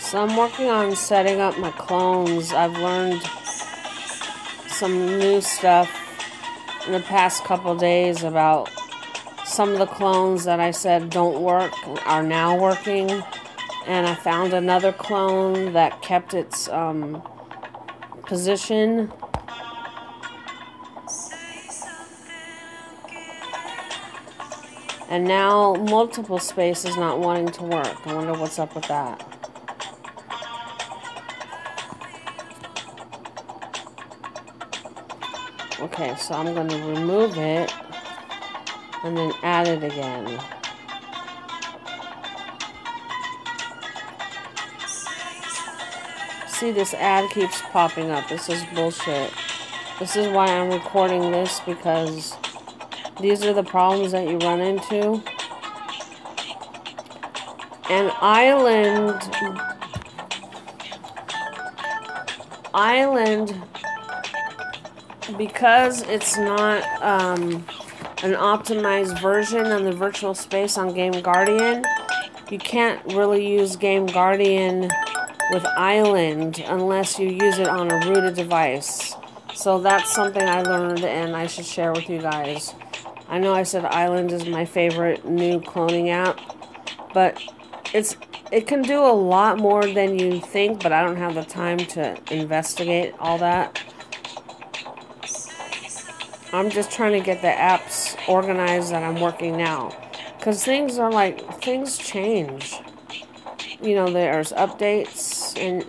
So I'm working on setting up my clones. I've learned some new stuff in the past couple days about some of the clones that I said don't work are now working. And I found another clone that kept its position. And now multiple space is not wanting to work. I wonder what's up with that. Okay, so I'm going to remove it and then add it again. See, this ad keeps popping up. This is bullshit. This is why I'm recording this, because these are the problems that you run into. And Island, because it's not an optimized version of the virtual space on Game Guardian, you can't really use Game Guardian with Island unless you use it on a rooted device. So that's something I learned and I should share with you guys. I know I said Island is my favorite new cloning app, but it can do a lot more than you think, but I don't have the time to investigate all that. I'm just trying to get the apps organized that I'm working now. Because things change. You know, there's updates, and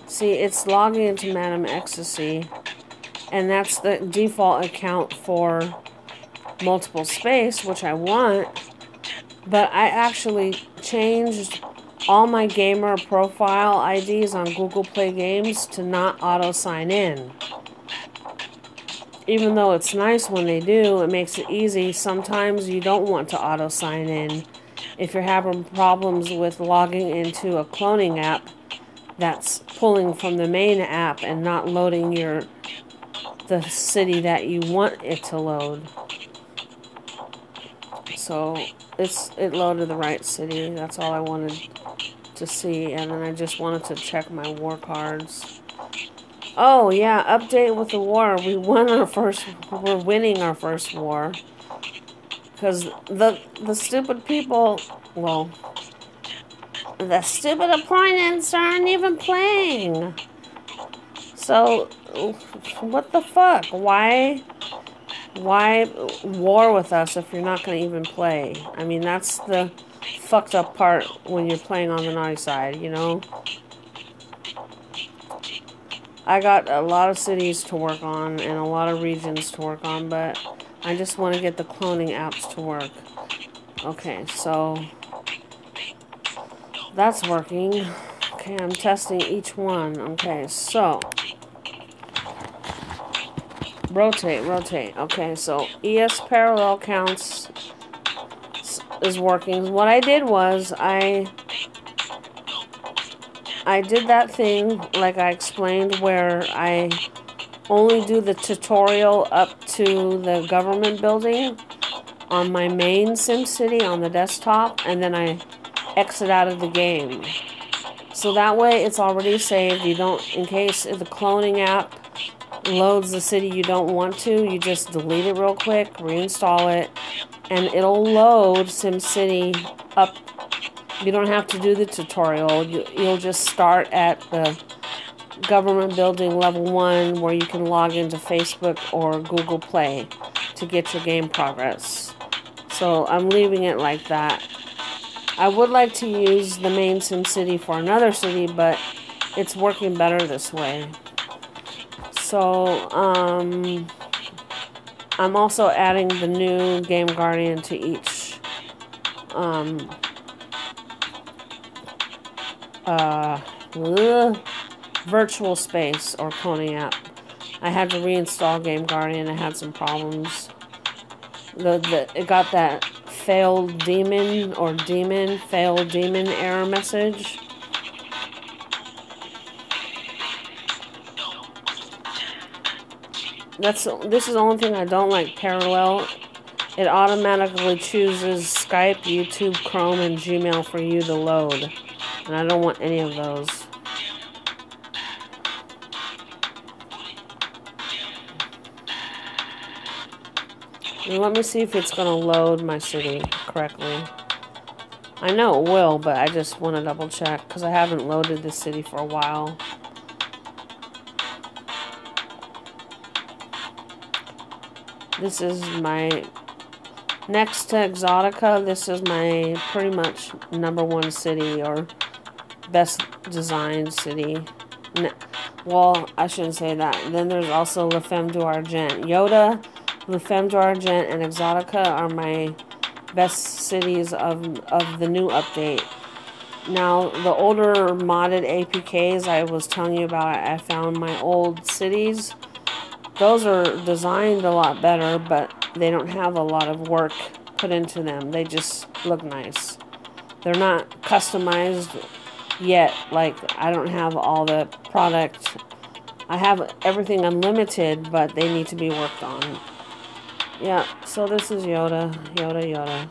see, it's logging into Madam Ecstasy, and that's the default account for multiple space, which I want, but I actually changed all my gamer profile IDs on Google Play Games to not auto sign in. Even though it's nice when they do, it makes it easy. Sometimes you don't want to auto sign in if you're having problems with logging into a cloning app that's pulling from the main app and not loading the city that you want it to load. So it loaded the right city. That's all I wanted to see, and then I just wanted to check my war cards. Oh yeah, update with the war. We're winning our first war. Because the stupid people, well, the stupid opponents aren't even playing. So, what the fuck? Why war with us if you're not going to even play? I mean, that's the fucked up part when you're playing on the naughty side, you know? I got a lot of cities to work on and a lot of regions to work on, but I just want to get the cloning apps to work. Okay, so that's working. Okay, I'm testing each one. Okay, so rotate. Okay, so ES parallel counts is working. What I did was I did that thing like I explained where I only do the tutorial up to the government building on my main SimCity on the desktop, and then I exit out of the game. So that way it's already saved. You don't, in case the cloning app loads the city you don't want to, you just delete it real quick, reinstall it, and it'll load SimCity up. You don't have to do the tutorial. You'll just start at the government building level 1 where you can log into Facebook or Google Play to get your game progress. So I'm leaving it like that. I would like to use the main SimCity for another city, but it's working better this way. So I'm also adding the new Game Guardian to each virtual space or cloning app. I had to reinstall Game Guardian. I had some problems. It got that failed demon error message. This is the only thing I don't like. Parallel. It automatically chooses Skype, YouTube, Chrome, and Gmail for you to load. And I don't want any of those. And let me see if it's going to load my city correctly. I know it will, but I just want to double check because I haven't loaded this city for a while. This is my, next to Exotica, this is my pretty much #1 city or best designed city. Well, I shouldn't say that. Then there's also La Femme d'Argent. Yoda, La Femme d'Argent, and Exotica are my best cities of the new update. Now, the older modded APKs I was telling you about, I found my old cities. Those are designed a lot better, but they don't have a lot of work put into them. They just look nice. They're not customized yet. Like, I don't have all the product. I have everything unlimited, but they need to be worked on. Yeah, so this is Yoda. Yoda.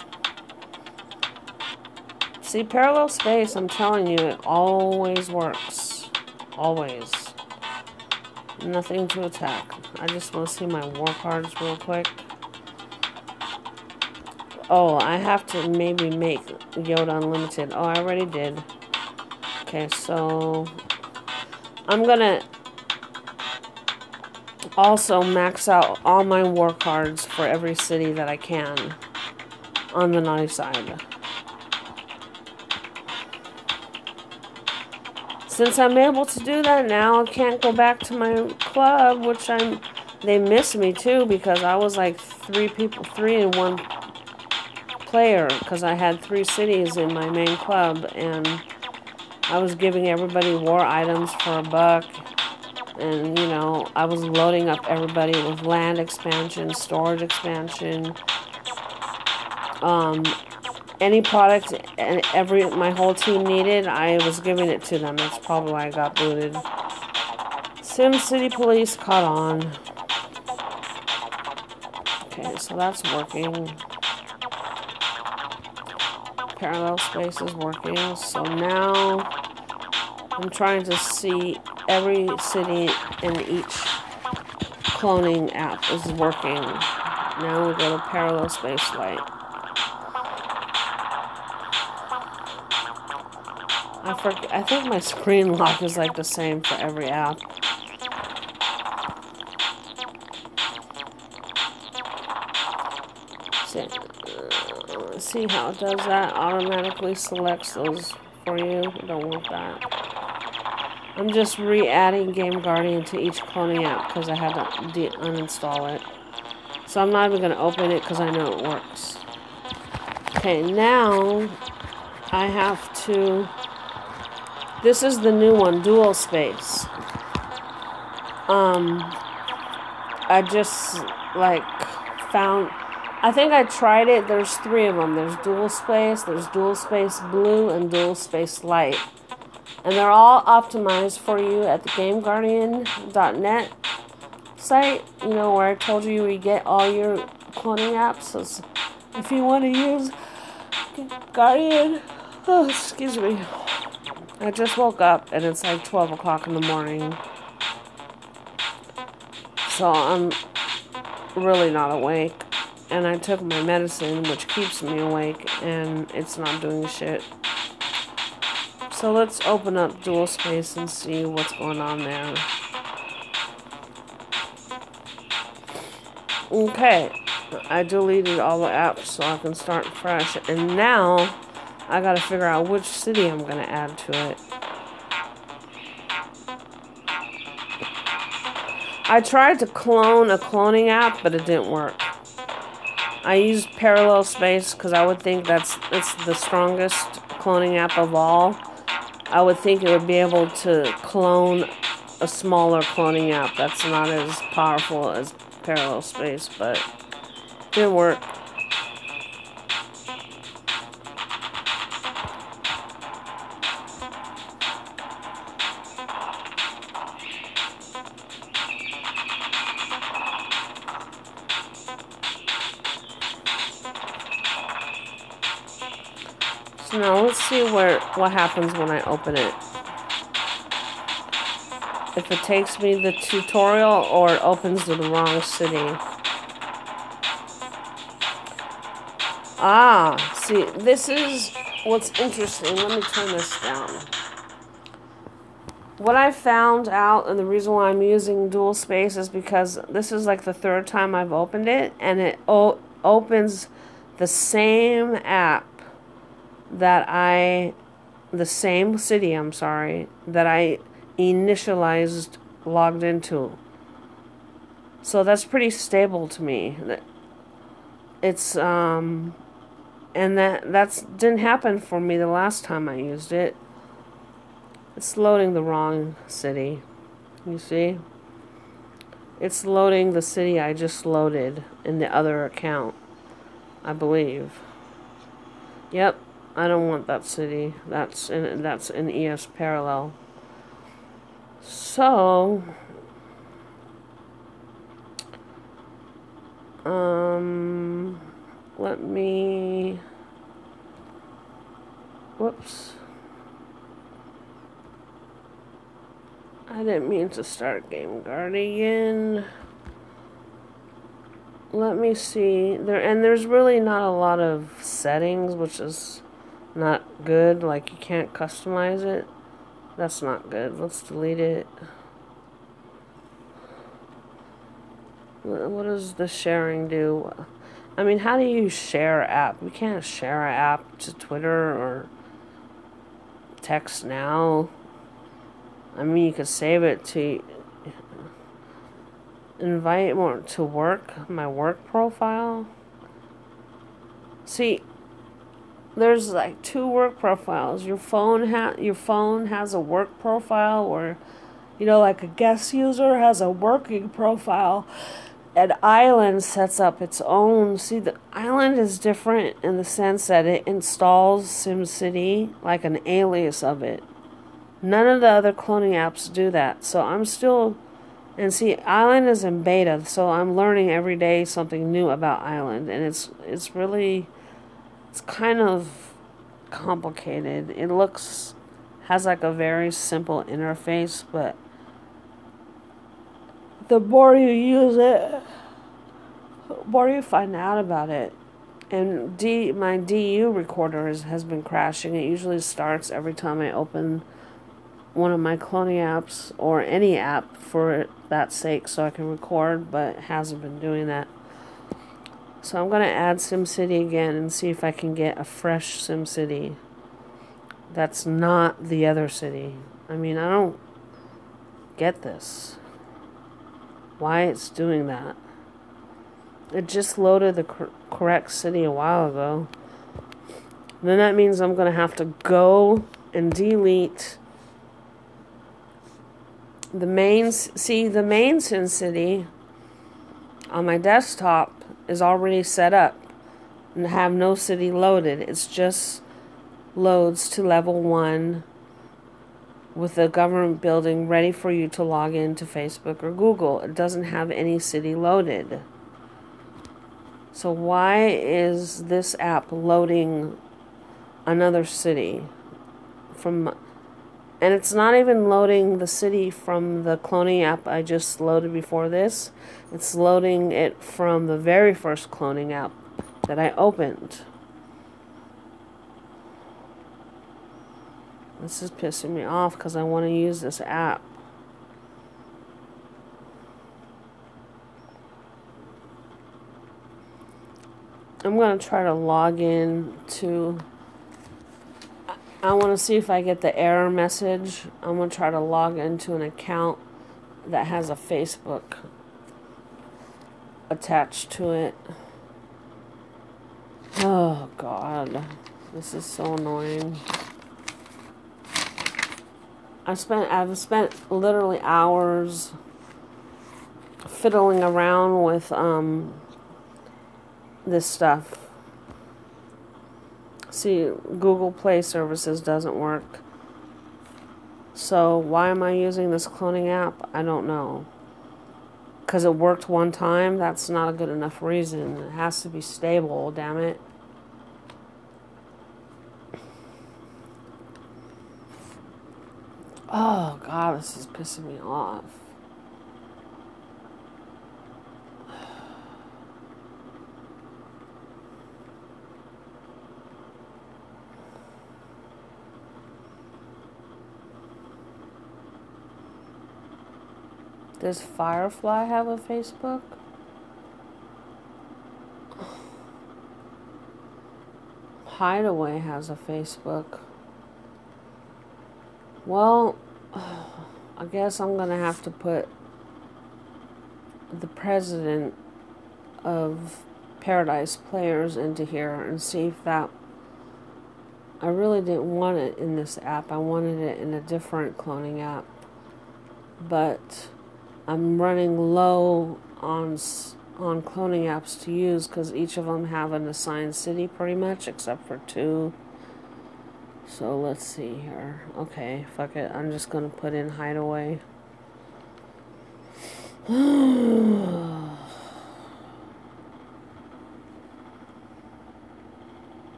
See, parallel space, I'm telling you, it always works. Always. Nothing to attack. I just want to see my war cards real quick. Oh, I have to maybe make Yoda unlimited. Oh, I already did. Okay, so I'm gonna also max out all my war cards for every city that I can on the naughty side. Since I'm able to do that now, I can't go back to my club, which they miss me too because I was like 3 in 1 player because I had 3 cities in my main club and I was giving everybody war items for $1 and you know, I was loading up everybody with land expansion, storage expansion, any product and my whole team needed, I was giving it to them. That's probably why I got booted. SimCity Police caught on. Okay, so that's working. Parallel space is working. So now I'm trying to see every city in each cloning app is working. Now we go to parallel space light. I think my screen lock is like the same for every app. See how it does that? Automatically selects those for you. I don't want that. I'm just re-adding Game Guardian to each cloning app because I had to uninstall it. So I'm not even going to open it because I know it works. Okay, now I have to... This is the new one, dual space. I just like found, I think I tried it. There's 3 of them. There's dual space blue, and dual space light. And they're all optimized for you at the GameGuardian.net site. You know, where I told you we get all your cloning apps. So if you want to use Guardian, oh, excuse me. I just woke up and it's like 12 o'clock in the morning. So I'm really not awake. And I took my medicine, which keeps me awake, and it's not doing shit. So let's open up dual space and see what's going on there. Okay, I deleted all the apps so I can start fresh. And now I gotta figure out which city I'm gonna add to it. I tried to clone a cloning app, but it didn't work. I used parallel space because I would think it's the strongest cloning app of all. I would think it would be able to clone a smaller cloning app that's not as powerful as parallel space, but it didn't work. So now let's see what happens when I open it. If it takes me the tutorial or it opens to the wrong city. Ah, see, this is what's interesting. Let me turn this down. What I found out, and the reason why I'm using dual space is because this is like the third time I've opened it, and it opens the same app the same city, I'm sorry, that I initialized logged into. So that's pretty stable to me. It's and that's didn't happen for me the last time I used it. It's loading the wrong city. You see? It's loading the city I just loaded in the other account, I believe. Yep, I don't want that city. That's in ES Parallel. So, let me, whoops. I didn't mean to start Game Guardian. Let me see. There's really not a lot of settings, which is not good. Like, you can't customize it. That's not good. Let's delete it. What does the sharing do? I mean, how do you share app? We can't share an app to Twitter or Text Now. I mean, you could save it to invite more to work, my work profile. See, there's like 2 work profiles. Your phone has a work profile, or like a guest user has a working profile. And Island sets up its own. See, the Island is different in the sense that it installs SimCity like an alias of it. None of the other cloning apps do that. So I'm still, and see, Island is in beta, so I'm learning every day something new about Island, and it's kind of complicated. It has like a very simple interface, but the more you use it, the more you find out about it. And my DU recorder has been crashing. It usually starts every time I open one of my cloning apps, or any app for that sake, so I can record, but it hasn't been doing that. So I'm going to add SimCity again and see if I can get a fresh SimCity that's not the other city. I mean, I don't get this. Why it's doing that. It just loaded the correct city a while ago. Then that means I'm going to have to go and delete the main SimCity on my desktop is already set up and have no city loaded. It's just loads to level 1 with the government building ready for you to log into Facebook or Google. It doesn't have any city loaded. So why is this app loading another city and it's not even loading the city from the cloning app I just loaded before this. It's loading it from the very first cloning app that I opened. This is pissing me off because I want to use this app. I'm going to try to log in to... I want to see if I get the error message. I'm going to try to log into an account that has a Facebook attached to it. Oh, God. This is so annoying. I've spent literally hours fiddling around with this stuff. See, Google Play Services doesn't work. So why am I using this cloning app? I don't know. Because it worked one time? That's not a good enough reason. It has to be stable, damn it. Oh, God, this is pissing me off. Does Firefly have a Facebook? Hideaway has a Facebook. Well, I guess I'm gonna have to put the president of Paradise Players into here and see if that... I really didn't want it in this app. I wanted it in a different cloning app. But I'm running low on cloning apps to use because each of them have an assigned city pretty much, except for 2. So let's see here. Okay, fuck it. I'm just gonna put in Hideaway.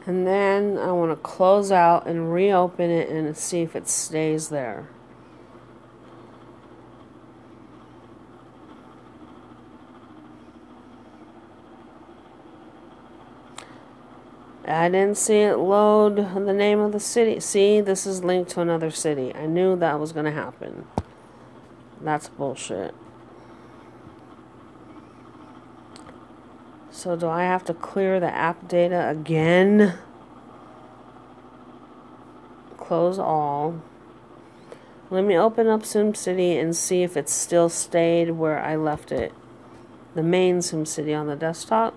And then I want to close out and reopen it and see if it stays there. I didn't see it load the name of the city. See, this is linked to another city. I knew that was going to happen. That's bullshit. So do I have to clear the app data again? Close all. Let me open up SimCity and see if it still stayed where I left it. The main SimCity on the desktop.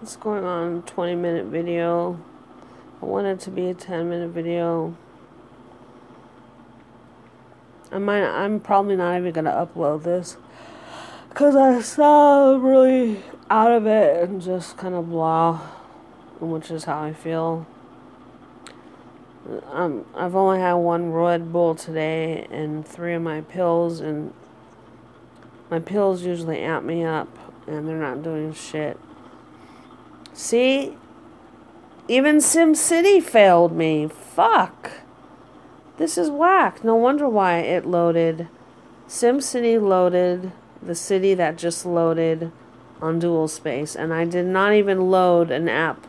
It's going on a 20-minute video. I want it to be a 10-minute video. I'm probably not even going to upload this because I sound really out of it and just kind of blah, which is how I feel. I've only had 1 Red Bull today and 3 of my pills, and my pills usually amp me up and they're not doing shit. See? Even SimCity failed me. Fuck. This is whack. No wonder why it loaded. SimCity loaded the city that just loaded on dual space. And I did not even load an app.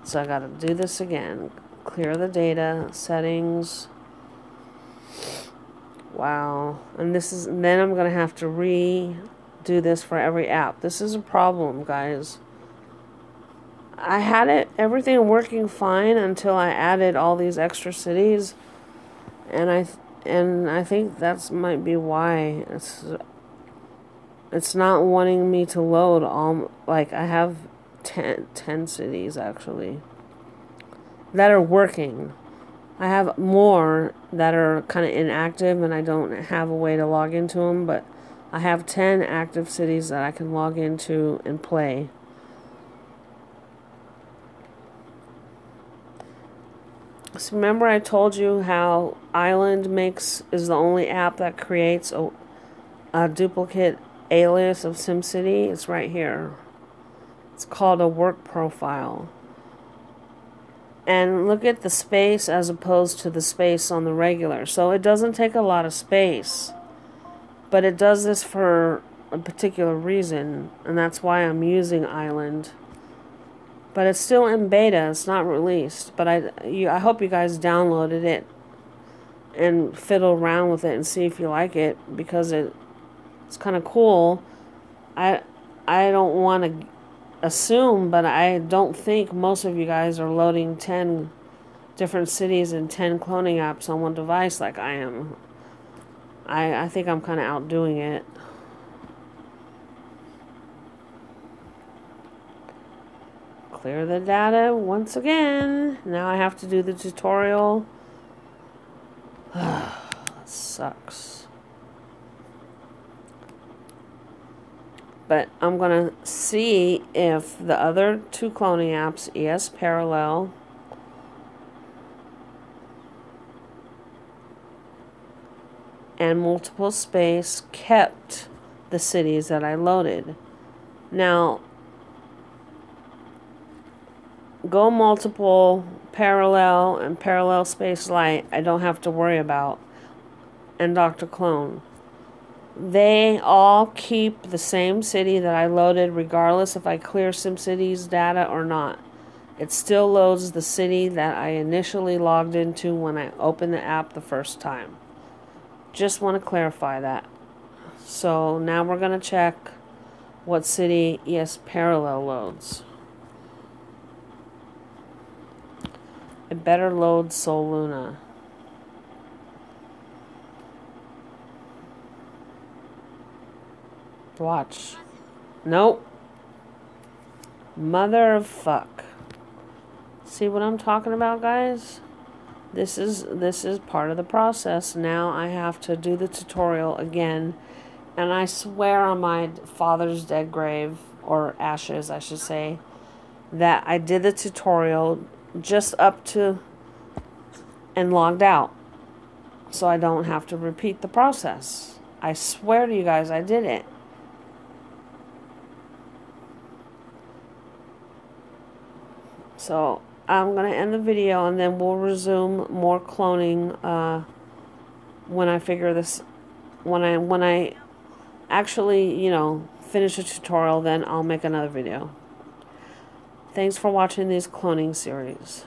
So I gotta do this again. Clear the data. Settings. Wow. And then I'm gonna have to redo this for every app. This is a problem, guys. I had everything working fine until I added all these extra cities. And I think that might be why it's not wanting me to load all. Like, I have 10 cities actually that are working. I have more that are kind of inactive and I don't have a way to log into them, but I have 10 active cities that I can log into and play. So remember I told you how Island is the only app that creates a duplicate alias of SimCity? It's right here. It's called a work profile. And look at the space as opposed to the space on the regular. So it doesn't take a lot of space. But it does this for a particular reason. And that's why I'm using Island. But it's still in beta. It's not released. But I hope you guys downloaded it and fiddle around with it and see if you like it, because it's kind of cool. I don't want to assume, but I don't think most of you guys are loading 10 different cities and 10 cloning apps on one device like I am. I think I'm kind of outdoing it. Clear the data once again. Now I have to do the tutorial. That sucks. But I'm going to see if the other two cloning apps, ES Parallel and Multiple Space, kept the cities that I loaded. Now, Go Multiple, Parallel, and Parallel Space Light, I don't have to worry about. And Dr. Clone. They all keep the same city that I loaded regardless if I clear SimCity's data or not. It still loads the city that I initially logged into when I opened the app the first time. Just want to clarify that. So now we're going to check what city ES Parallel loads. It better load Sol Luna. Watch. Nope. Mother of fuck. See what I'm talking about, guys? This is part of the process. Now I have to do the tutorial again. And I swear on my father's dead grave, or ashes, I should say, that I did the tutorial just up to and logged out. So I don't have to repeat the process. I swear to you guys, I did it. So I'm going to end the video and then we'll resume more cloning when I figure this, when I actually, finish the tutorial, then I'll make another video. Thanks for watching this cloning series.